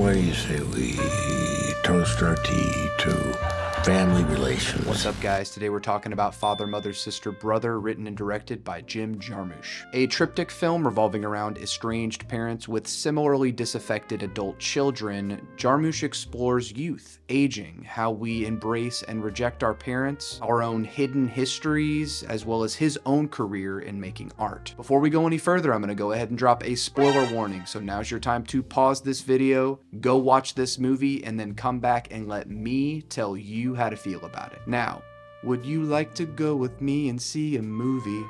What do you say we toast our tea to family relations? What's up, guys? Today we're talking about Father, Mother, Sister, Brother, written and directed by Jim Jarmusch. A triptych film revolving around estranged parents with similarly disaffected adult children, Jarmusch explores youth, aging, how we embrace and reject our parents, our own hidden histories, as well as his own career in making art. Before we go any further, I'm going to go ahead and drop a spoiler warning, so now's your time to pause this video, go watch this movie, and then come back and let me tell you how to feel about it. Now, would you like to go with me and see a movie?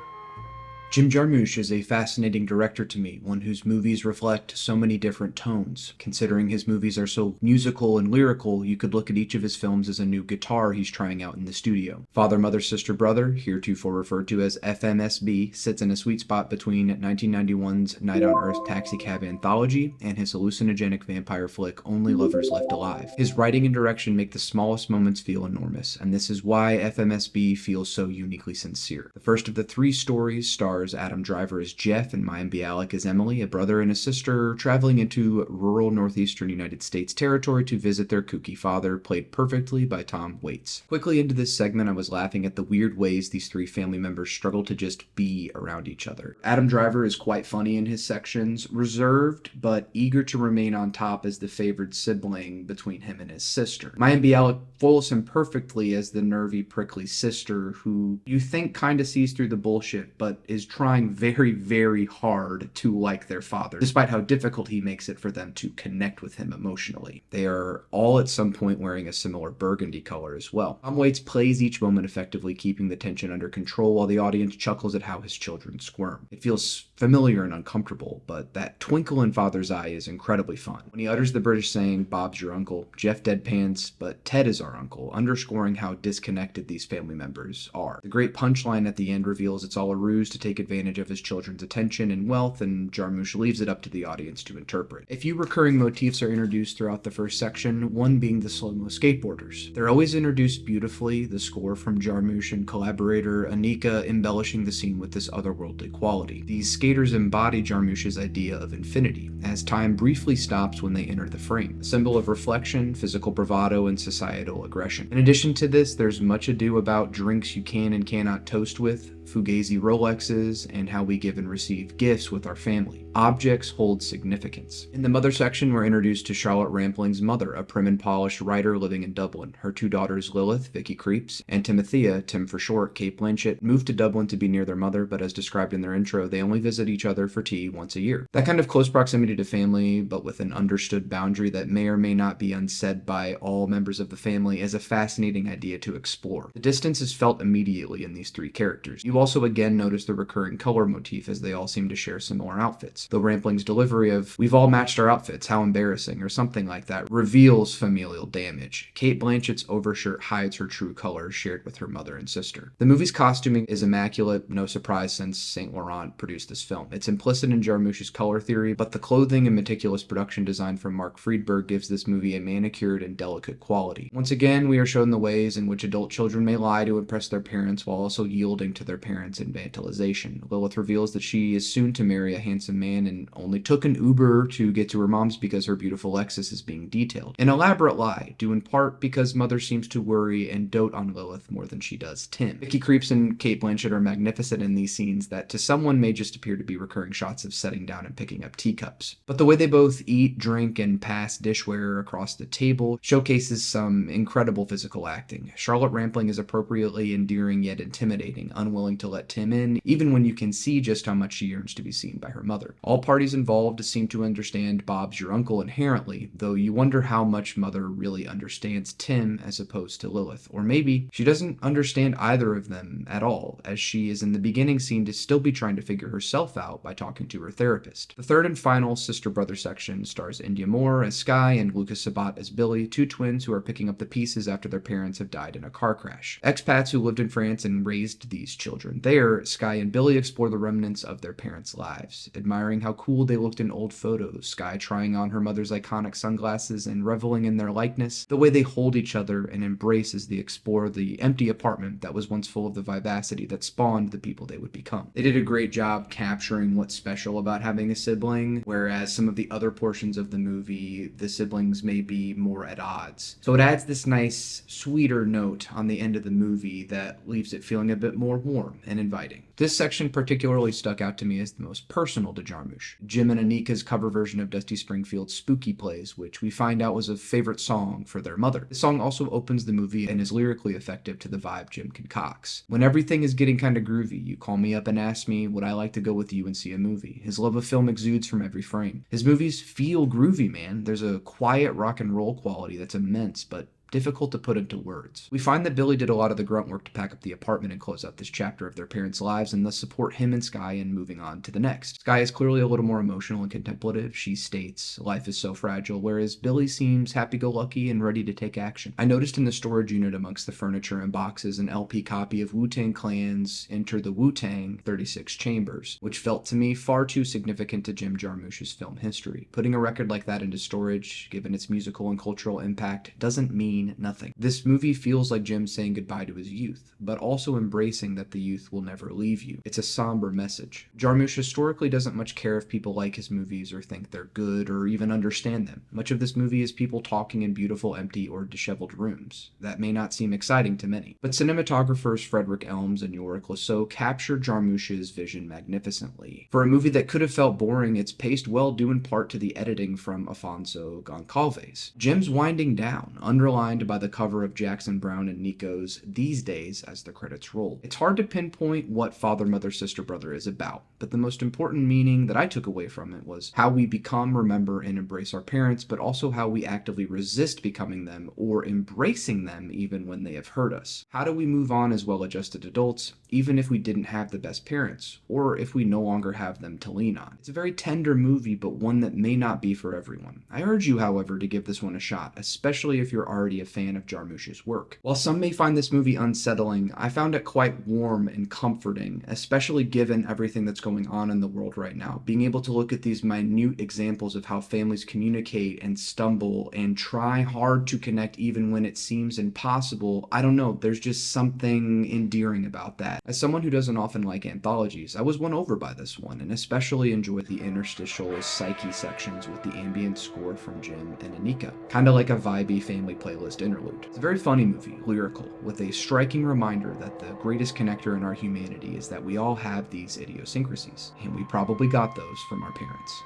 Jim Jarmusch is a fascinating director to me, one whose movies reflect so many different tones. Considering his movies are so musical and lyrical, you could look at each of his films as a new guitar he's trying out in the studio. Father, Mother, Sister, Brother, heretofore referred to as FMSB, sits in a sweet spot between 1991's Night on Earth taxicab anthology and his hallucinogenic vampire flick Only Lovers Left Alive. His writing and direction make the smallest moments feel enormous, and this is why FMSB feels so uniquely sincere. The first of the three stories stars Adam Driver as Jeff and Mayim Bialik as Emily, a brother and a sister traveling into rural northeastern United States territory to visit their kooky father, played perfectly by Tom Waits. Quickly into this segment, I was laughing at the weird ways these three family members struggle to just be around each other. Adam Driver is quite funny in his sections, reserved but eager to remain on top as the favored sibling between him and his sister. Mayim Bialik foils him perfectly as the nervy, prickly sister who you think kinda sees through the bullshit, but is trying very, very hard to like their father, despite how difficult he makes it for them to connect with him emotionally. They are all at some point wearing a similar burgundy color as well. Tom Waits plays each moment effectively, keeping the tension under control while the audience chuckles at how his children squirm. It feels familiar and uncomfortable, but that twinkle in Father's eye is incredibly fun. When he utters the British saying, "Bob's your uncle," Jeff deadpans, "But Ted is our uncle," underscoring how disconnected these family members are. The great punchline at the end reveals it's all a ruse to take advantage of his children's attention and wealth, and Jarmusch leaves it up to the audience to interpret. A few recurring motifs are introduced throughout the first section, one being the slow-mo skateboarders. They're always introduced beautifully, the score from Jarmusch and collaborator Anika embellishing the scene with this otherworldly quality. These skaters embody Jarmusch's idea of infinity, as time briefly stops when they enter the frame, a symbol of reflection, physical bravado, and societal aggression. In addition to this, there's much ado about drinks you can and cannot toast with, Fugazi Rolexes, and how we give and receive gifts with our family. Objects hold significance. In the mother section, we're introduced to Charlotte Rampling's mother, a prim and polished writer living in Dublin. Her two daughters, Lilith, Vicky Krieps, and Timothea, Tim for short, Cate Blanchett, moved to Dublin to be near their mother, but as described in their intro, they only visit each other for tea once a year. That kind of close proximity to family, but with an understood boundary that may or may not be unsaid by all members of the family, is a fascinating idea to explore. The distance is felt immediately in these three characters. You also again notice the recurring color motif as they all seem to share similar outfits. Though Rampling's delivery of "we've all matched our outfits, how embarrassing," or something like that, reveals familial damage. Cate Blanchett's overshirt hides her true colors shared with her mother and sister. The movie's costuming is immaculate, no surprise since Saint Laurent produced this film. It's implicit in Jarmusch's color theory, but the clothing and meticulous production design from Mark Friedberg gives this movie a manicured and delicate quality. Once again, we are shown the ways in which adult children may lie to impress their parents while also yielding to their parents' infantilization. Lilith reveals that she is soon to marry a handsome man and only took an Uber to get to her mom's because her beautiful Lexus is being detailed. An elaborate lie, due in part because mother seems to worry and dote on Lilith more than she does Tim. Vicky Krieps and Cate Blanchett are magnificent in these scenes that to someone may just appear to be recurring shots of setting down and picking up teacups. But the way they both eat, drink, and pass dishware across the table showcases some incredible physical acting. Charlotte Rampling is appropriately endearing yet intimidating, unwilling to let Tim in, even when you can see just how much she yearns to be seen by her mother. All parties involved seem to understand Bob's your uncle inherently, though you wonder how much mother really understands Tim as opposed to Lilith. Or maybe she doesn't understand either of them at all, as she is in the beginning scene to still be trying to figure herself out by talking to her therapist. The third and final sister-brother section stars Indya as Skye and Luka Sabbat as Billy, two twins who are picking up the pieces after their parents have died in a car crash. Expats who lived in France and raised these children there, Skye and Billy explore the remnants of their parents' lives, admiring admiring how cool they looked in old photos, Skye trying on her mother's iconic sunglasses and reveling in their likeness, the way they hold each other and embrace as they explore the empty apartment that was once full of the vivacity that spawned the people they would become. They did a great job capturing what's special about having a sibling, whereas some of the other portions of the movie, the siblings may be more at odds. So it adds this nice, sweeter note on the end of the movie that leaves it feeling a bit more warm and inviting. This section particularly stuck out to me as the most personal to Jarmusch. Jim and Anika's cover version of Dusty Springfield's Spooky Plays, which we find out was a favorite song for their mother. The song also opens the movie and is lyrically effective to the vibe Jim concocts. When everything is getting kind of groovy, you call me up and ask me, would I like to go with you and see a movie? His love of film exudes from every frame. His movies feel groovy, man. There's a quiet rock and roll quality that's immense, but difficult to put into words. We find that Billy did a lot of the grunt work to pack up the apartment and close out this chapter of their parents' lives, and thus support him and Skye in moving on to the next. Skye is clearly a little more emotional and contemplative. She states, life is so fragile, whereas Billy seems happy-go-lucky and ready to take action. I noticed in the storage unit amongst the furniture and boxes an LP copy of Wu-Tang Clan's Enter the Wu-Tang 36 Chambers, which felt to me far too significant to Jim Jarmusch's film history. Putting a record like that into storage, given its musical and cultural impact, doesn't mean nothing. This movie feels like Jim saying goodbye to his youth, but also embracing that the youth will never leave you. It's a somber message. Jarmusch historically doesn't much care if people like his movies or think they're good or even understand them. Much of this movie is people talking in beautiful, empty, or disheveled rooms. That may not seem exciting to many, but cinematographers Frederick Elms and Yorick Lasso captured Jarmusch's vision magnificently. For a movie that could have felt boring, it's paced well due in part to the editing from Afonso Goncalves. Jim's winding down, underlined by the cover of Jackson Browne and Nico's These Days as the credits roll. It's hard to pinpoint what Father, Mother, Sister, Brother is about, but the most important meaning that I took away from it was how we become, remember, and embrace our parents, but also how we actively resist becoming them or embracing them even when they have hurt us. How do we move on as well-adjusted adults, even if we didn't have the best parents, or if we no longer have them to lean on? It's a very tender movie, but one that may not be for everyone. I urge you, however, to give this one a shot, especially if you're already a fan of Jarmusch's work. While some may find this movie unsettling, I found it quite warm and comforting, especially given everything that's going on in the world right now. Being able to look at these minute examples of how families communicate and stumble and try hard to connect even when it seems impossible, I don't know, there's just something endearing about that. As someone who doesn't often like anthologies, I was won over by this one, and especially enjoyed the interstitial psyche sections with the ambient score from Jim and Anika. Kinda like a vibey family playlist interlude. It's a very funny movie, lyrical, with a striking reminder that the greatest connector in our humanity is that we all have these idiosyncrasies, and we probably got those from our parents.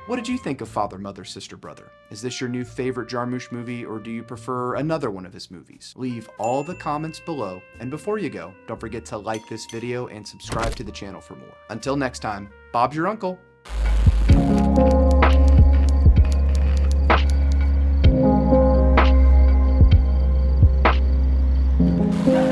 What did you think of Father, Mother, Sister, Brother? Is this your new favorite Jarmusch movie, or do you prefer another one of his movies? Leave all the comments below, and before you go, don't forget to like this video and subscribe to the channel for more. Until next time, Bob's your uncle. Yeah.